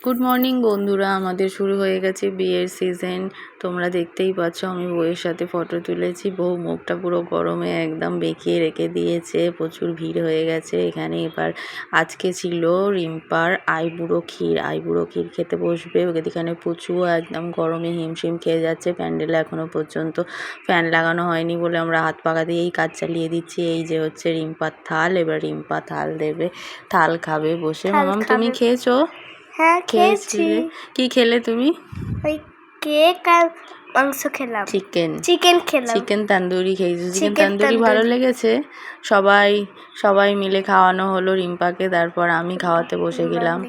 Good morning বন্ধুরা, আমাদের শুরু হয়ে গেছে বিয়ের সিজন। তোমরা দেখতেই পাচ্ছ আমি বউয়ের সাথে ফটো তুলেছি। বউ মুখটা পুরো গরমে একদম বেঁকিয়ে রেখে দিয়েছে, প্রচুর ভিড় হয়ে গেছে এখানে। এবার আজকে ছিল রিম্পার আইবুড়ো ক্ষীর খেতে বসবে। এখানে প্রচুর একদম গরমে হিমশিম খেয়ে যাচ্ছে। প্যান্ডেলে এখনো পর্যন্ত ফ্যান লাগানো হয়নি বলে আমরা হাত পাকা দিয়েই কাজ চালিয়ে দিচ্ছি। এই যে হচ্ছে রিম্পার থাল, এবার রিম্পা থাল দেবে, থাল খাবে বসে। মামাম তুমি খেয়েছো? হ্যাঁ খেয়েছি। কি খেলে তুমি? ওই কেক আর মাংস খেলাম। চিকেন খেলাম। চিকেন তান্দুরি খেয়েছি। চিকেন তান্দুরি ভালো লেগেছে। সবাই মিলে খাওয়ানো হলো রিম্পাকে, তারপর আমি খাওয়াতে বসে গেলাম।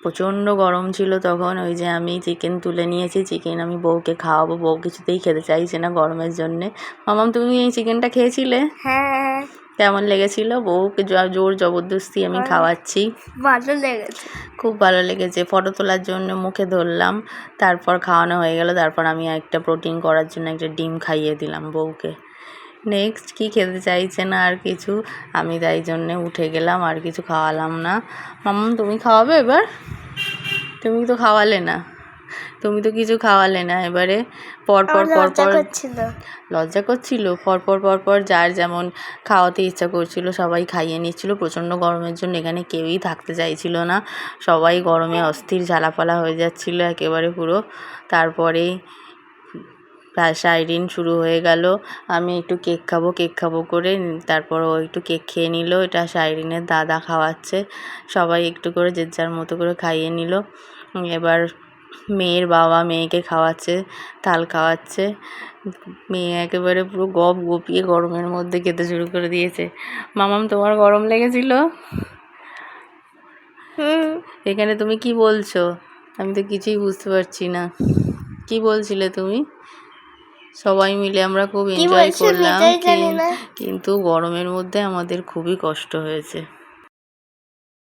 প্রচণ্ড গরম ছিল তখন। ওই যে আমি চিকেন তুলে নিয়েছি, চিকেন আমি বউকে খাওয়াবো। বউ কিছুতেই খেতে চাইছে না গরমের জন্যে। মামাম তুমি এই চিকেনটা খেয়েছিলে? হ্যাঁ। কেমন লেগেছিল? বউকে জোর জবরদস্তি আমি খাওয়াচ্ছি। ভালো লেগেছে, খুব ভালো লেগেছে। ফটো তোলার জন্য মুখে ধরলাম, তারপর খাওয়ানো হয়ে গেল। তারপর আমি একটা প্রোটিন করার জন্য একটা ডিম খাইয়ে দিলাম বউকে। নেক্সট কি খেতে চাইছে না আর কিছু, আমি তাই জন্যে উঠে গেলাম, আর কিছু খাওয়ালাম না। মাম্মাম তুমি খাওয়াবে এবার? তুমি তো খাওয়ালে না, তুমি তো কিছু খাওয়ালে না। এবারে পরপর লজ্জা করছিল। পরপর যার যেমন খাওয়াতে ইচ্ছা করছিল সবাই খাইয়ে নিচ্ছিল। প্রচণ্ড গরমের জন্য এখানে কেউই থাকতে চাইছিল না, সবাই গরমে অস্থির ঝালাপালা হয়ে যাচ্ছিল একেবারে পুরো। তারপরে সাইরিন শুরু হয়ে গেল। আমি একটু কেক খাবো করে, তারপর ও একটু কেক খেয়ে নিল। এটা সাইরিনের দাদা খাওয়াচ্ছে। সবাই একটু করে যে যার মতো করে খাইয়ে নিল। এবার মেয়ের বাবা মেয়েকে খাওয়াচ্ছে, থাল খাওয়াচ্ছে। মেয়ে একেবারে পুরো গপিয়ে গরমের মধ্যে খেতে শুরু করে দিয়েছে। মামাম তোমার গরম লেগেছিল? এখানে তুমি কি বলছো? আমি তো কিছুই বুঝতে পারছি না। কি বলছিলে তুমি? সবাই মিলে আমরা খুব এনজয় করলাম, কিন্তু গরমের মধ্যে আমাদের খুবই কষ্ট হয়েছে।